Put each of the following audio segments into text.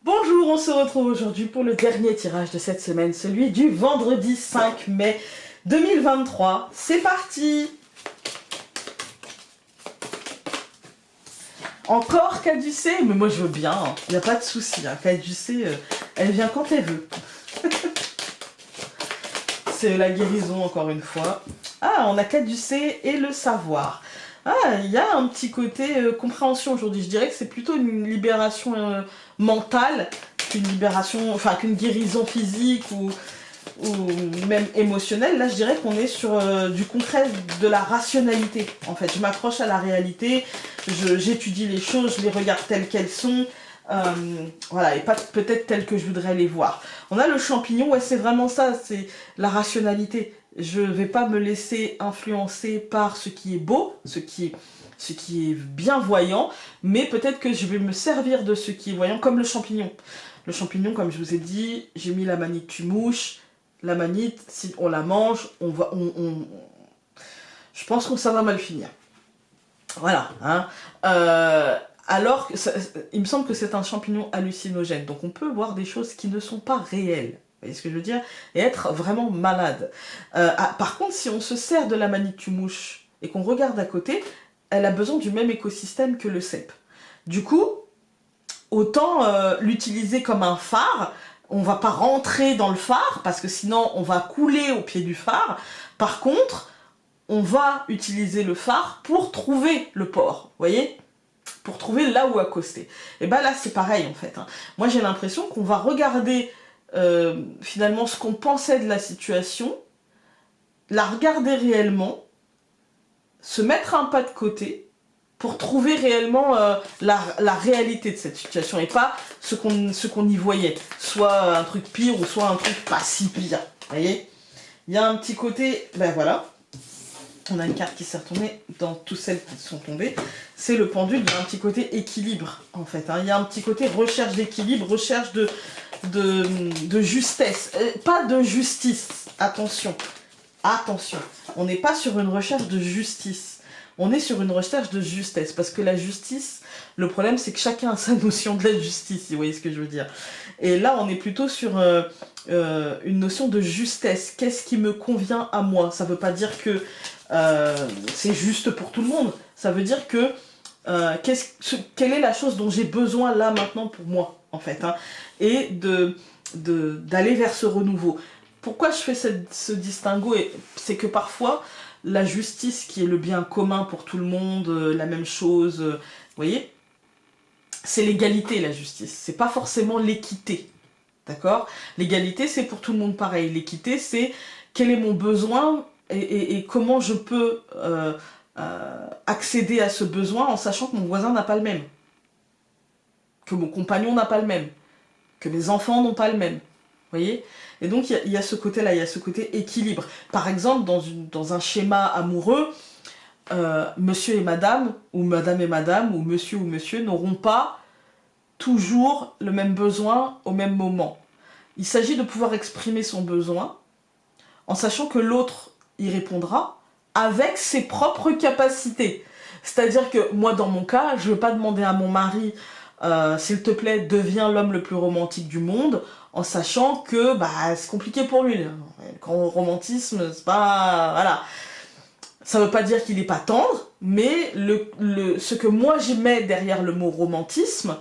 Bonjour, on se retrouve aujourd'hui pour le dernier tirage de cette semaine, celui du vendredi 5 mai 2023. C'est parti! Encore caducée, mais moi je veux bien, il n'y a pas de souci. Hein. Caducée, elle vient quand elle veut. C'est la guérison encore une fois. Ah, on a caducé et le savoir. Ah, il y a un petit côté compréhension aujourd'hui. Je dirais que c'est plutôt une libération mentale qu'une libération, enfin qu'une guérison physique ou même émotionnelle. Là, je dirais qu'on est sur du concret, de la rationalité. En fait, je m'accroche à la réalité, j'étudie les choses, je les regarde telles qu'elles sont. Voilà, et pas peut-être telles que je voudrais les voir. On a le champignon, ouais, c'est vraiment ça, c'est la rationalité. Je vais pas me laisser influencer par ce qui est beau, ce qui est bien voyant, mais peut-être que je vais me servir de ce qui est voyant, comme le champignon. Le champignon, comme je vous ai dit, j'ai mis la manite tue-mouche. La manite, si on la mange, je pense que ça va mal finir. Voilà, hein. Alors, il me semble que c'est un champignon hallucinogène, donc on peut voir des choses qui ne sont pas réelles. Vous voyez ce que je veux dire? Et être vraiment malade. Par contre, si on se sert de la manite tue-mouche et qu'on regarde à côté, elle a besoin du même écosystème que le cèpe. Du coup, autant l'utiliser comme un phare. On va pas rentrer dans le phare, parce que sinon on va couler au pied du phare. Par contre, on va utiliser le phare pour trouver le port, vous voyez? Pour trouver là où accoster. Et ben là, c'est pareil, en fait. Hein. Moi, j'ai l'impression qu'on va regarder finalement ce qu'on pensait de la situation, la regarder réellement, se mettre un pas de côté, pour trouver réellement la réalité de cette situation et pas ce qu'on y voyait. Soit un truc pire ou soit un truc pas si pire. Vous voyez? Il y a un petit côté... Ben voilà. On a une carte qui s'est retournée dans toutes celles qui sont tombées. C'est le pendule, il y a un petit côté équilibre, en fait. Hein. Il y a un petit côté recherche d'équilibre, recherche de justesse. Pas de justice. Attention. Attention. On n'est pas sur une recherche de justice. On est sur une recherche de justesse, parce que la justice, le problème c'est que chacun a sa notion de la justice, si vous voyez ce que je veux dire. Et là on est plutôt sur une notion de justesse, qu'est-ce qui me convient à moi. Ça veut pas dire que c'est juste pour tout le monde, ça veut dire que quelle est la chose dont j'ai besoin là maintenant pour moi, en fait, hein, et d'aller vers ce renouveau. Pourquoi je fais ce distinguo, c'est que parfois la justice qui est le bien commun pour tout le monde, la même chose, vous voyez, c'est l'égalité, la justice, c'est pas forcément l'équité, d'accord? L'égalité c'est pour tout le monde pareil, l'équité c'est quel est mon besoin et comment je peux accéder à ce besoin en sachant que mon voisin n'a pas le même, que mon compagnon n'a pas le même, que mes enfants n'ont pas le même. Vous voyez? Et donc il y a ce côté-là, il y a ce côté équilibre. Par exemple, dans un schéma amoureux, monsieur et madame, ou madame et madame, ou monsieur n'auront pas toujours le même besoin au même moment. Il s'agit de pouvoir exprimer son besoin en sachant que l'autre y répondra avec ses propres capacités. C'est-à-dire que moi, dans mon cas, je ne veux pas demander à mon mari s'il te plaît, deviens l'homme le plus romantique du monde, en sachant que bah, c'est compliqué pour lui. Quand romantisme, c'est pas... Voilà. Ça veut pas dire qu'il n'est pas tendre, mais ce que moi j'y mets derrière le mot romantisme,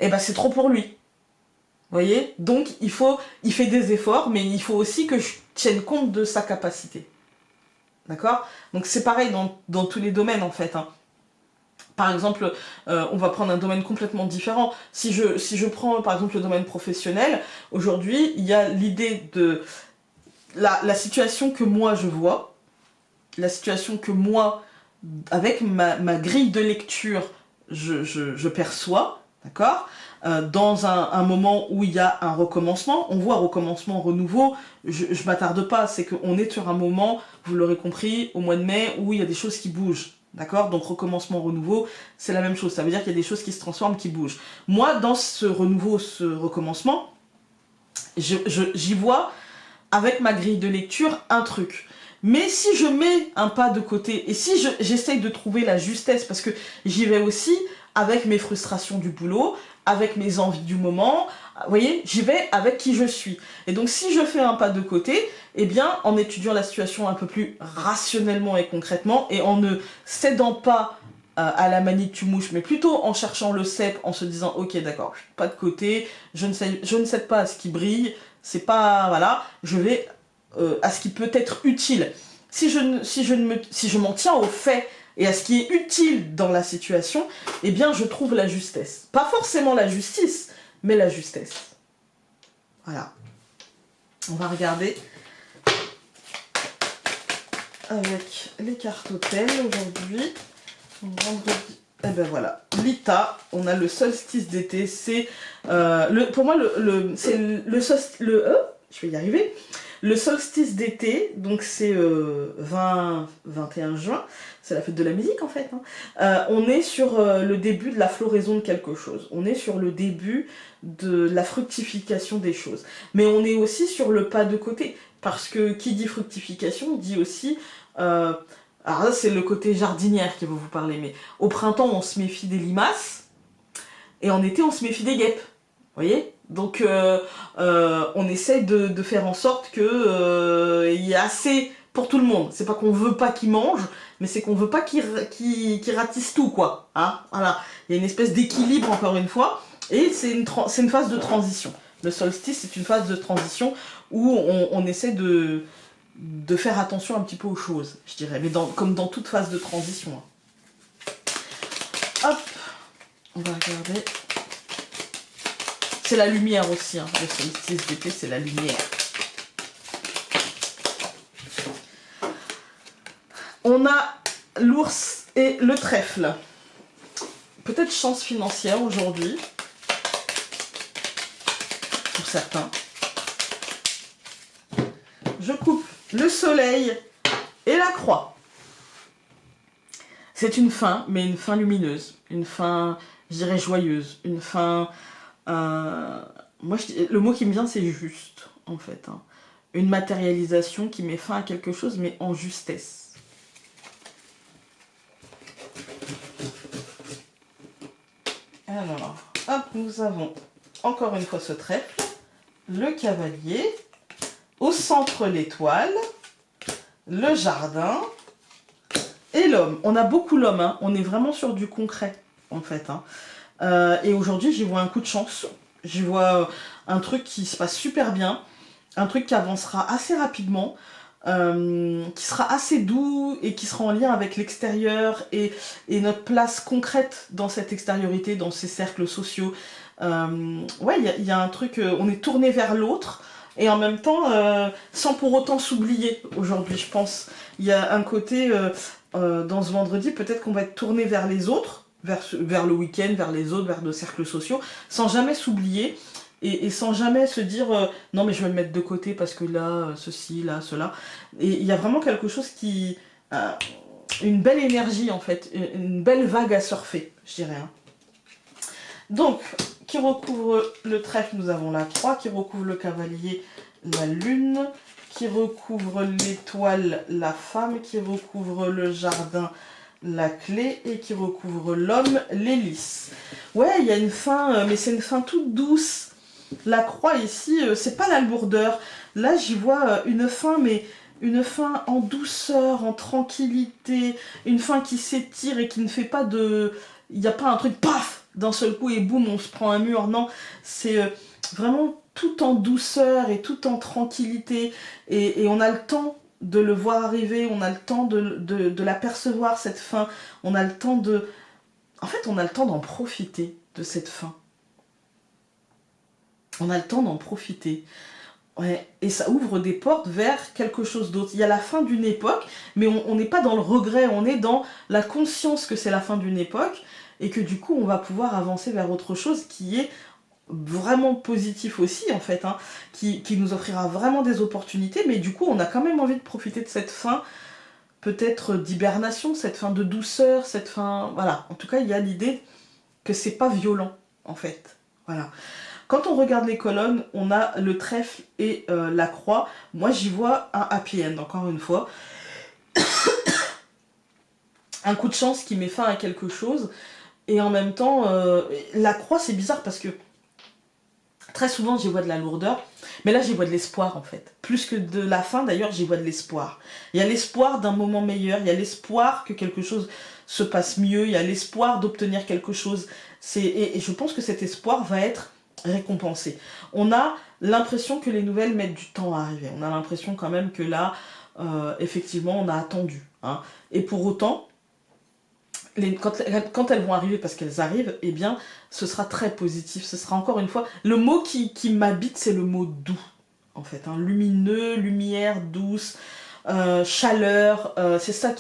eh ben, c'est trop pour lui. Vous voyez? Donc il fait des efforts, mais il faut aussi que je tienne compte de sa capacité. D'accord? Donc c'est pareil dans tous les domaines en fait. Hein. Par exemple, on va prendre un domaine complètement différent. Si je prends par exemple le domaine professionnel, aujourd'hui, il y a l'idée de la situation que moi je vois, la situation que moi, avec ma grille de lecture, je perçois, d'accord, dans un moment où il y a un recommencement, on voit recommencement, renouveau, je m'attarde pas, c'est qu'on est sur un moment, vous l'aurez compris, au mois de mai, où il y a des choses qui bougent. D'accord? Donc recommencement, renouveau, c'est la même chose. Ça veut dire qu'il y a des choses qui se transforment, qui bougent. Moi, dans ce renouveau, ce recommencement, j'y vois, avec ma grille de lecture, un truc. Mais si je mets un pas de côté, et si j'essaye de trouver la justesse, parce que j'y vais aussi avec mes frustrations du boulot, avec mes envies du moment. Vous voyez, j'y vais avec qui je suis. Et donc si je fais un pas de côté, eh bien en étudiant la situation un peu plus rationnellement et concrètement, et en ne cédant pas à la manie tu mouches, mais plutôt en cherchant le cep, en se disant ok d'accord, pas de côté, je ne cède pas à ce qui brille, c'est pas, voilà, je vais à ce qui peut être utile. Si je m'en tiens aux faits et à ce qui est utile dans la situation, eh bien je trouve la justesse. Pas forcément la justice, mais la justesse. Voilà. On va regarder avec les cartes hôtel aujourd'hui. Vendredi. Eh ben voilà. Lita, on a le solstice d'été. C'est pour moi c'est le solstice. Je vais y arriver. Le solstice d'été, donc c'est 21 juin, c'est la fête de la musique en fait. On est sur le début de la floraison de quelque chose. On est sur le début de la fructification des choses. Mais on est aussi sur le pas de côté. Parce que qui dit fructification dit aussi... alors là, c'est le côté jardinière qui va vous parler. Mais au printemps, on se méfie des limaces. Et en été, on se méfie des guêpes. Vous voyez ? Donc, on essaie de faire en sorte que y ait assez pour tout le monde. C'est pas qu'on veut pas qu'ils mangent, mais c'est qu'on veut pas qu'ils ratissent tout, quoi. Hein, voilà. Il y a une espèce d'équilibre, encore une fois. Et c'est une phase de transition. Le solstice, c'est une phase de transition où on essaie de faire attention un petit peu aux choses, je dirais. Mais comme dans toute phase de transition. Hop, on va regarder... C'est la lumière aussi, hein. Le solstice d'été, c'est la lumière. On a l'ours et le trèfle. Peut-être chance financière aujourd'hui. Pour certains. Je coupe le soleil et la croix. C'est une fin, mais une fin lumineuse. Une fin, je dirais, joyeuse. Une fin... moi, le mot qui me vient, c'est juste, en fait. Hein. Une matérialisation qui met fin à quelque chose, mais en justesse. Alors, hop, nous avons encore une fois ce trèfle, le cavalier, au centre l'étoile, le jardin et l'homme. On a beaucoup l'homme, hein. On est vraiment sur du concret, en fait. Hein. Et aujourd'hui, j'y vois un coup de chance. J'y vois un truc qui se passe super bien. Un truc qui avancera assez rapidement. Qui sera assez doux et qui sera en lien avec l'extérieur et notre place concrète dans cette extériorité, dans ces cercles sociaux. Ouais, il y a un truc, on est tourné vers l'autre et en même temps, sans pour autant s'oublier aujourd'hui, je pense. Il y a un côté, dans ce vendredi, peut-être qu'on va être tourné vers les autres, vers le week-end, vers les autres, vers nos cercles sociaux, sans jamais s'oublier et sans jamais se dire non mais je vais me mettre de côté parce que là, ceci, là, cela. Et il y a vraiment quelque chose qui... une belle énergie en fait, une belle vague à surfer, je dirais. Hein. Donc, qui recouvre le trèfle, nous avons la croix, qui recouvre le cavalier, la lune, qui recouvre l'étoile, la femme, qui recouvre le jardin, la clé, et qui recouvre l'homme, l'hélice. Ouais, il y a une fin, mais c'est une fin toute douce. La croix ici, c'est pas la lourdeur. Là, j'y vois une fin, mais une fin en douceur, en tranquillité, une fin qui s'étire et qui ne fait pas de... Il n'y a pas un truc, paf, d'un seul coup et boum, on se prend un mur. Non, c'est vraiment tout en douceur et tout en tranquillité. Et on a le temps de le voir arriver, on a le temps de l'apercevoir, cette fin. On a le temps de... En fait, on a le temps d'en profiter de cette fin. On a le temps d'en profiter. Ouais. Et ça ouvre des portes vers quelque chose d'autre. Il y a la fin d'une époque, mais on n'est pas dans le regret, on est dans la conscience que c'est la fin d'une époque, et que du coup on va pouvoir avancer vers autre chose qui est vraiment positif aussi en fait, hein, qui nous offrira vraiment des opportunités, mais du coup on a quand même envie de profiter de cette fin, peut-être d'hibernation, cette fin de douceur, cette fin... Voilà, en tout cas il y a l'idée que c'est pas violent en fait. Voilà. Quand on regarde les colonnes, on a le trèfle et la croix. Moi, j'y vois un happy end, encore une fois. Un coup de chance qui met fin à quelque chose. Et en même temps, la croix, c'est bizarre parce que très souvent, j'y vois de la lourdeur. Mais là, j'y vois de l'espoir, en fait. Plus que de la fin, d'ailleurs, j'y vois de l'espoir. Il y a l'espoir d'un moment meilleur. Il y a l'espoir que quelque chose se passe mieux. Il y a l'espoir d'obtenir quelque chose. Et je pense que cet espoir va être récompensé. On a l'impression que les nouvelles mettent du temps à arriver. On a l'impression quand même que là, effectivement, on a attendu. Hein. Et pour autant, quand elles vont arriver, parce qu'elles arrivent, eh bien, ce sera très positif. Ce sera encore une fois... Le mot qui m'habite, c'est le mot doux, en fait. Hein. Lumineux, lumière, douce, chaleur. C'est ça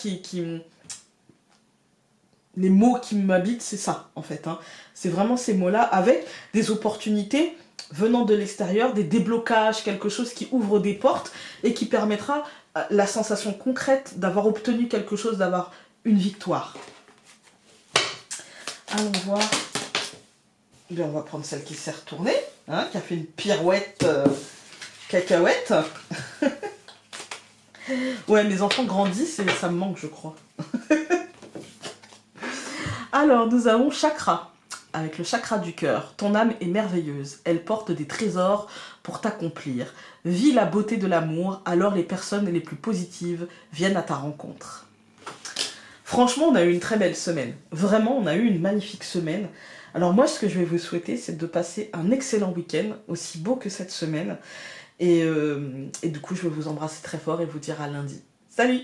les mots qui m'habitent, c'est ça, en fait. Hein. C'est vraiment ces mots-là, avec des opportunités venant de l'extérieur, des déblocages, quelque chose qui ouvre des portes et qui permettra la sensation concrète d'avoir obtenu quelque chose, d'avoir une victoire. Allons voir. Bien, on va prendre celle qui s'est retournée, hein, qui a fait une pirouette cacahuète. Ouais, mes enfants grandissent et ça me manque, je crois. Alors, nous avons chakra. Avec le chakra du cœur, ton âme est merveilleuse. Elle porte des trésors pour t'accomplir. Vis la beauté de l'amour, alors les personnes les plus positives viennent à ta rencontre. Franchement, on a eu une très belle semaine. Vraiment, on a eu une magnifique semaine. Alors moi, ce que je vais vous souhaiter, c'est de passer un excellent week-end, aussi beau que cette semaine. Et du coup, je vais vous embrasser très fort et vous dire à lundi. Salut!